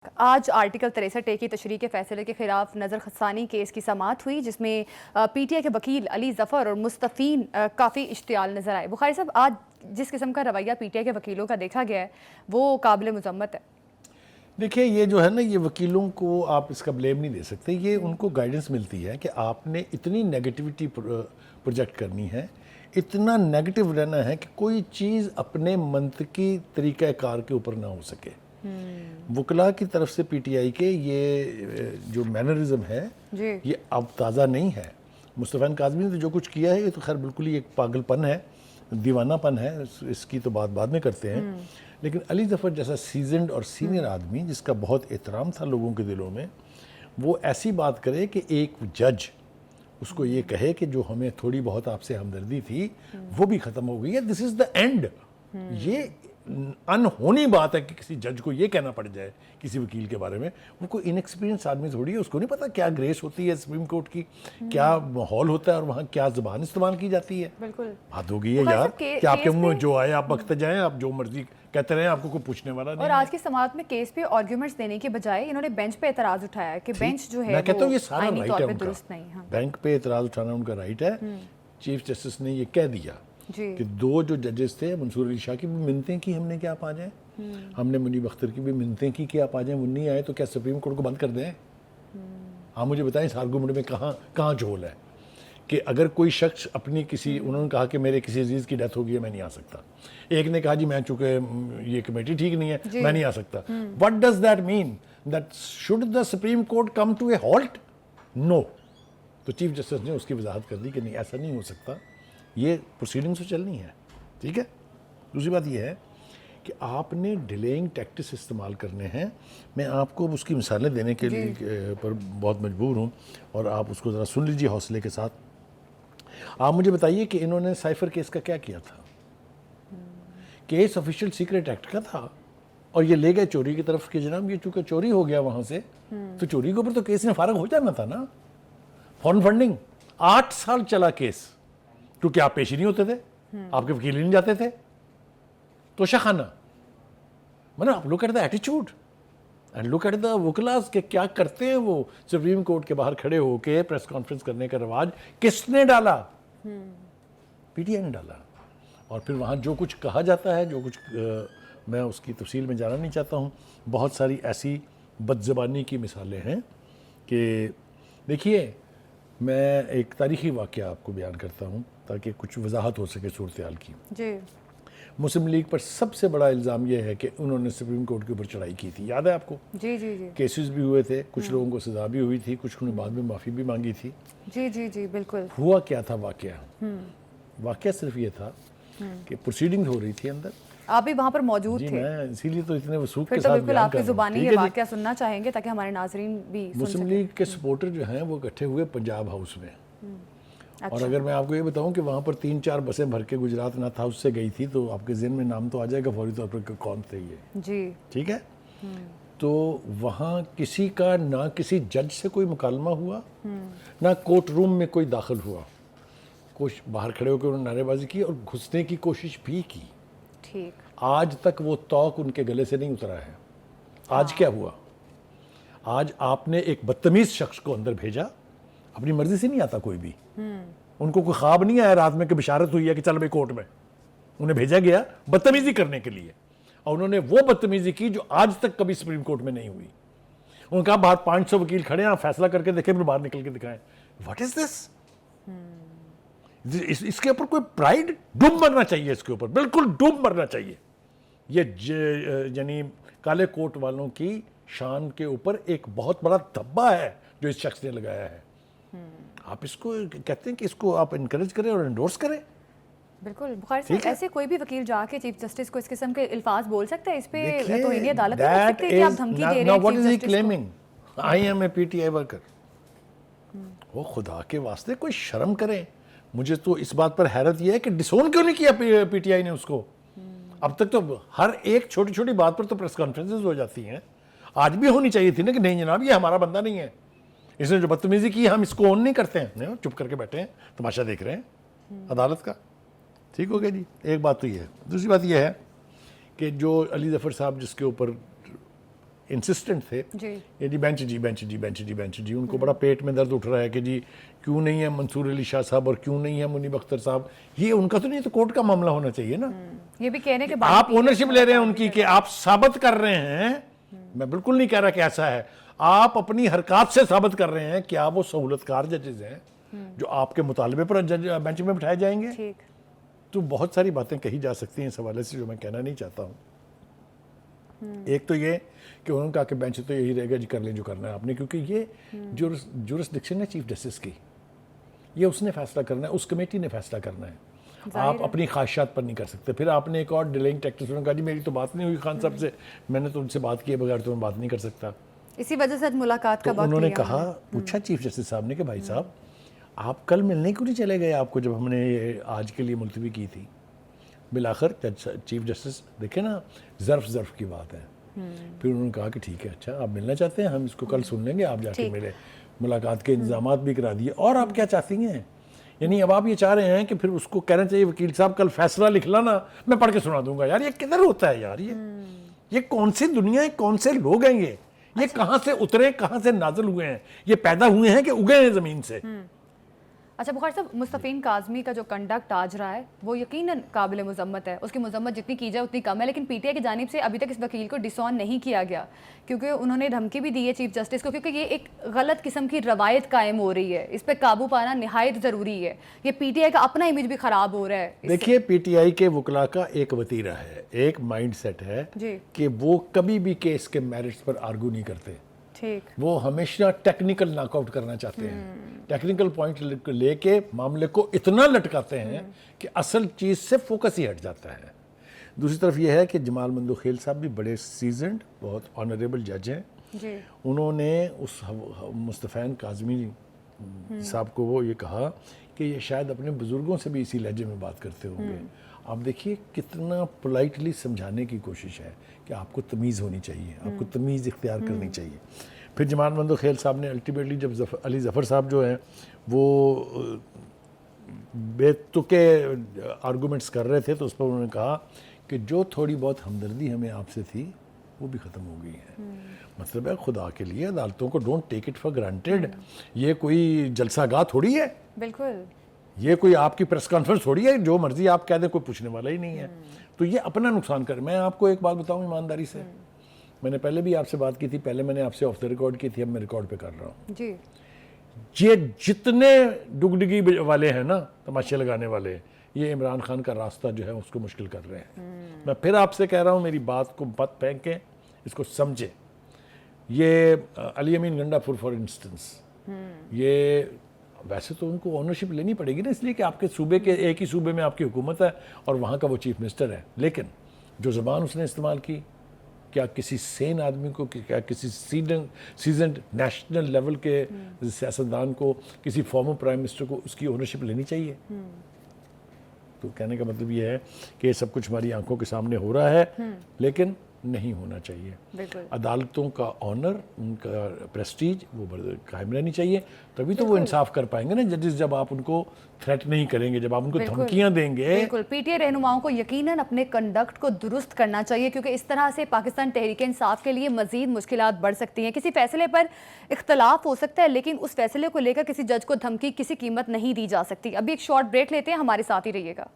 आज article 63A की तशरीह के फैसले के खिलाफ नज़रखसानी केस की समाअत हुई, जिसमें पीटीआई के वकील अली ज़फ़र और मुस्तफ़ीन काफ़ी इश्तियाल नज़र आए। बुखारी साहब, आज जिस किस्म का रवैया पीटीआई के वकीलों का देखा गया है वो काबिल मज़म्मत है। देखिए, ये जो है ना, ये वकीलों को आप इसका ब्लेम नहीं दे सकते। ये उनको गाइडेंस मिलती है कि आपने इतनी नेगेटिविटी प्रोजेक्ट करनी है, इतना नेगेटिव रहना है कि कोई चीज़ अपने मंतकी तरीक़ाकार के ऊपर ना हो सके। वकला की तरफ से पीटीआई के ये जो मैनरिज्म है ये अब ताज़ा नहीं है। मुस्तफ़ा काज़मी ने तो जो कुछ किया है ये तो खैर बिल्कुल ही एक पागलपन है, दीवानापन है, इसकी तो बात बाद में करते हैं। लेकिन अली ज़फ़र जैसा सीजनड और सीनियर आदमी जिसका बहुत एहतराम था लोगों के दिलों में, वो ऐसी बात करे कि एक जज उसको ये कहे कि जो हमें थोड़ी बहुत आपसे हमदर्दी थी वो भी ख़त्म हो गई है, दिस इज़ द एंड। ये अनहोनी बात है कि किसी जज को ये कहना पड़ जाए किसी वकील के बारे में। वो कोई इनएक्सपीरियंस आदमी थोड़ी है, उसको नहीं पता क्या ग्रेस होती है सुप्रीम कोर्ट की, क्या माहौल होता है और वहाँ क्या ज़बान इस्तेमाल की जाती है। बिल्कुल बात हो गई है यार कि आपके मुँह में जो आए आप बकते जाएं, आप जो मर्जी कहते रहे, आपको कोई पूछने वाला नहीं। और आज की समाअत में केस पे आर्ग्यूमेंट्स देने के बजाय इन्होंने बेंच पे एतराज़ उठाया कि बेंच जो है मैं कहता हूँ ये सारा आईनी राइट तौर है पे उनका, दुरुस्त नहीं। हाँ। बैंक पे एतराज़ उठाना उनका राइट है। चीफ जस्टिस ने ये कह दिया कि दो जो जजेस थे, मंसूर अली शाह की भी मिन्नतें की हमने कि आप आ जाएं, हमने मुनीब अख्तर की भी मिन्नतें की कि आप आ जाएं, वो नहीं आए तो क्या सुप्रीम कोर्ट को बंद कर दें? आप मुझे बताएं इस आर्गूमेंट में कहाँ झोल है कि अगर कोई शख्स अपनी किसी, उन्होंने कहा कि मेरे किसी अजीज़ की डेथ हो गई है, मैं नहीं आ सकता। एक ने कहा जी मैं चूँकि ये कमेटी ठीक नहीं है मैं नहीं आ सकता। What does that mean? That should the supreme court come to a halt? No. तो चीफ जस्टिस ने उसकी वजाहत कर दी कि नहीं, ऐसा नहीं हो सकता, ये प्रोसीडिंग्स तो चलनी है। ठीक है। दूसरी बात यह है कि आपने डिलेइंग टैक्टिक्स इस्तेमाल करने हैं। मैं आपको उसकी मिसालें देने के लिए पर बहुत मजबूर हूँ और आप उसको ज़रा सुन लीजिए हौसले के साथ। आप मुझे बताइए कि इन्होंने साइफर केस का क्या किया था? केस ऑफिशियल सीक्रेट एक्ट का था और ये ले गए चोरी की तरफ कि जनाब ये चूँकि चोरी हो गया वहाँ से, तो चोरी के ऊपर तो केस ने फारग हो जाना था ना। फॉरेन फंडिंग 8 साल चला केस, क्योंकि आप पेश ही नहीं होते थे, आपके वकील ही नहीं जाते थे। तो शाखाना मतलब आप look at the attitude and look at the वकलास के क्या करते हैं वो सुप्रीम कोर्ट के बाहर खड़े होकर प्रेस कॉन्फ्रेंस करने का रिवाज किसने डाला? पीटीआई ने डाला। और फिर वहाँ जो कुछ कहा जाता है, जो कुछ मैं उसकी तफसील में जाना नहीं चाहता हूँ। बहुत सारी ऐसी बदज़बानी की मिसालें हैं कि देखिए, मैं एक तारीख़ी वाक़या आपको बयान करता हूँ ताकि कुछ वजाहत हो सके सूरत हाल की। जी। मुस्लिम लीग पर सबसे बड़ा इल्ज़ाम यह है कि उन्होंने सुप्रीम कोर्ट के ऊपर चढ़ाई की थी, याद है आपको? जी जी जी। केसेस भी हुए थे, कुछ लोगों को सज़ा भी हुई थी, कुछ ने बाद में माफ़ी भी मांगी थी। जी जी जी बिल्कुल। हुआ क्या था वाक़या? वाक़या सिर्फ ये था कि प्रोसीडिंग हो रही थी अंदर, आप भी वहाँ पर मौजूद थे। मैं इसीलिए तो इतने वसूख के साथ बिल्कुल आपकी ज़ुबानी ये वाक़या सुनना चाहेंगे ताकि हमारे नाज़रीन भी सुन सकें। मुस्लिम लीग के सपोर्टर जो हैं वो इकट्ठे हुए पंजाब हाउस में। अच्छा। और अगर मैं आपको ये बताऊं कि वहाँ पर 3-4 बसें भर के गुजरात नाथ हाउस से गई थी, तो आपके ज़हन में नाम तो आ जाएगा फौरी तौर पर कौन थे ये। जी ठीक है। तो वहाँ किसी का ना किसी जज से कोई मुकालमा हुआ, ना कोर्ट रूम में कोई दाखिल हुआ। कुछ बाहर खड़े होकर उन्होंने नारेबाजी की और घुसने की कोशिश भी की। ठीक। आज तक वो तौक उनके गले से नहीं उतरा है। आज क्या हुआ? आज आपने एक बदतमीज शख्स को अंदर भेजा, अपनी मर्जी से नहीं आता कोई भी, उनको कोई ख्वाब नहीं आया रात में कि बिशारत हुई है कि चल भाई कोर्ट में, उन्हें भेजा गया बदतमीजी करने के लिए और उन्होंने वो बदतमीजी की जो आज तक कभी सुप्रीम कोर्ट में नहीं हुई। उन्होंने कहा बाहर 500 वकील खड़े हैं, फैसला करके देखें, फिर बाहर निकल के दिखाएं। What is this? इसके ऊपर कोई प्राइड, डूब मरना चाहिए इसके ऊपर, बिल्कुल डूब मरना चाहिए। ये यानी काले कोट वालों की शान के ऊपर एक बहुत बड़ा धब्बा है जो इस शख्स ने लगाया है। आप इसको कहते हैं कि इसको आप इनकरेज करें और एंडोर्स करें। बिल्कुल। बुखारी साहब, ऐसे कोई भी वकील जाके चीफ जस्टिस को इस किस्म के अल्फाज बोल सकता है? इस पे तौहीन अदालत नहीं कर सकते कि आप धमकी दे रहे हैं? What is he claiming? I am a PTI worker. वो खुदा के वास्ते कोई शर्म करें। मुझे तो इस बात पर हैरत यह है कि डिसोन क्यों नहीं किया पीटीआई ने उसको? अब तक तो हर एक छोटी छोटी बात पर तो प्रेस कॉन्फ्रेंसेस हो जाती हैं। आज भी होनी चाहिए थी ना कि नहीं जनाब ये हमारा बंदा नहीं है, इसने जो बदतमीजी की हम इसको ऑन नहीं करते हैं। नहीं, चुप करके बैठे हैं, तमाशा देख रहे हैं अदालत का। ठीक हो गया जी। एक बात तो ये है। दूसरी बात ये है कि जो अली ज़फ़र साहब जिसके ऊपर इंसिस्टेंट थे जी ये जी बेंच जी बेंच जी बेंच जी बेंच जी, उनको बड़ा पेट में दर्द उठ रहा है कि जी क्यों नहीं है मंसूर अली शाह साहब और क्यों नहीं है मुनीब अख्तर साहब, ये उनका तो नहीं, तो कोर्ट का मामला होना चाहिए ना। ये भी कहने के बाद आप ओनरशिप ले रहे हैं उनकी कि आप साबित कर रहे हैं, मैं बिल्कुल नहीं कह रहा कि ऐसा है, आप अपनी हरकत से साबित कर रहे हैं कि आप वो सहूलतकार जजेस हैं जो आपके मुतालबे पर जज बेंच में बिठाए जाएंगे। ठीक तो बहुत सारी बातें कही जा सकती हैं इस हवाले से जो मैं कहना नहीं चाहता हूँ। एक तो ये कि उन्होंने कहा कि बेंच तो यही रहेगा जी, कर लें जो करना है आपने, क्योंकि ये जुरिस्डिक्शन है चीफ जस्टिस की, ये उसने फैसला करना है, उस कमेटी ने फैसला करना है, आप अपनी ख्वाहिशात पर नहीं कर सकते। फिर आपने एक और डिलेइंग टैक्टिक्स में कहा जी मेरी तो बात नहीं हुई खान साहब से, मैंने तो उनसे बात किए बगैर तो मैं बात नहीं कर सकता। इसी वजह से आज मुलाकात का तो वक्त उन्होंने लिया कहा, पूछा चीफ जस्टिस साहब ने कि भाई साहब आप कल मिलने क्यों नहीं चले गए आपको जब हमने ये आज के लिए मुलतवी की थी। बिलाखिर चीफ जस्टिस देखे ना, ज़र्फ की बात है। फिर उन्होंने कहा कि ठीक है, अच्छा आप मिलना चाहते हैं, हम इसको कल सुन लेंगे, आप जाके मिले, मुलाकात के इंतजाम भी करा दिए। और आप क्या चाहती हैं, यानी अब आप ये चाह रहे हैं कि फिर उसको कहना चाहिए वकील साहब कल फैसला लिख लाना, मैं पढ़ के सुना दूंगा। यार ये किधर होता है यार, ये कौन सी दुनिया है, कौन से लोग हैं ये कहाँ से उतरे, कहाँ से नाजिल हुए हैं, ये पैदा हुए हैं कि उगे हैं ज़मीन से। अच्छा बुखारी साहब, मुस्तफ़ीन काज़मी का जो कंडक्ट आज रहा है वो यकीनन काबिल मज़म्मत है, उसकी मज़म्मत जितनी की जाए उतनी कम है, लेकिन पीटीआई की जानिब से अभी तक इस वकील को डिसऑन नहीं किया गया, क्योंकि उन्होंने धमकी भी दी है चीफ जस्टिस को, क्योंकि ये एक गलत किस्म की रवायत कायम हो रही है, इस पर काबू पाना नहायत ज़रूरी है। ये पीटीआई का अपना इमेज भी ख़राब हो रहा है। देखिए पीटीआई के वकला का एक वतीरा है, एक माइंड सेट है कि वो कभी भी केस के मेरिट्स पर आर्गू नहीं करते। ठीक, वो हमेशा टेक्निकल नॉकआउट करना चाहते हैं, टेक्निकल पॉइंट लेके मामले को इतना लटकाते हैं कि असल चीज़ से फोकस ही हट जाता है। दूसरी तरफ ये है कि जमाल मंदोखेल साहब भी बड़े सीजन्ड, बहुत ऑनरेबल जज हैं जी। उन्होंने उस मुस्तफ़ैन काज़मी साहब को वो ये कहा कि ये शायद अपने बुज़ुर्गों से भी इसी लहजे में बात करते होंगे। आप देखिए कितना पोलाइटली समझाने की कोशिश है कि आपको तमीज़ होनी चाहिए, आपको तमीज़ इख्तियार करनी चाहिए। फिर जमाल मंदोखेल साहब ने अल्टीमेटली जब अली ज़फ़र साहब जो हैं वो बेतुके आर्गूमेंट्स कर रहे थे, तो उस पर उन्होंने कहा कि जो थोड़ी बहुत हमदर्दी हमें आपसे थी वो भी ख़त्म हो गई है। मतलब है खुदा के लिए अदालतों को don't take it for granted, ये कोई जलसागाह थोड़ी है, बिल्कुल ये कोई आपकी प्रेस कॉन्फ्रेंस थोड़ी है जो मर्जी आप कह दें कोई पूछने वाला ही नहीं है। तो ये अपना नुकसान कर। मैं आपको एक बात बताऊं ईमानदारी से, मैंने पहले भी आपसे बात की थी, पहले मैंने आपसे ऑफ द रिकॉर्ड की थी, अब मैं रिकॉर्ड पे कर रहा हूँ जी। ये जितने डुगडुगी वाले हैं ना, तमाशे लगाने वाले, ये इमरान खान का रास्ता जो है उसको मुश्किल कर रहे हैं। मैं फिर आपसे कह रहा हूँ, मेरी बात को मत फेंकें, इसको समझें। ये अली अमीन गंडापुर फॉर इंस्टेंस, ये वैसे तो उनको ओनरशिप लेनी पड़ेगी ना, इसलिए कि आपके सूबे के एक ही सूबे में आपकी हुकूमत है और वहाँ का वो चीफ मिनिस्टर है, लेकिन जो ज़बान उसने इस्तेमाल की, क्या किसी सेन आदमी को, क्या किसी सीजन नेशनल लेवल के सियासतदान को, किसी फॉर्मर प्राइम मिनिस्टर को उसकी ओनरशिप लेनी चाहिए? तो कहने का मतलब ये है कि ये सब कुछ हमारी आंखों के सामने हो रहा है, लेकिन नहीं होना चाहिए। अदालतों का ऑनर, उनका प्रेस्टीज वो कायम रहनी चाहिए, तभी तो वो इंसाफ कर पाएंगे ना जजेस, जब आप उनको थ्रेट नहीं करेंगे, जब आप उनको धमकियां देंगे। बिल्कुल, पीटीआई रहनुमाओं को यकीनन अपने कंडक्ट को दुरुस्त करना चाहिए, क्योंकि इस तरह से पाकिस्तान तहरीक इंसाफ के लिए मजीद मुश्किलात बढ़ सकती हैं। किसी फैसले पर इख्तलाफ हो सकता है, लेकिन उस फैसले को लेकर किसी जज को धमकी किसी कीमत नहीं दी जा सकती। अभी एक शॉर्ट ब्रेक लेते हैं, हमारे साथ ही रहिएगा।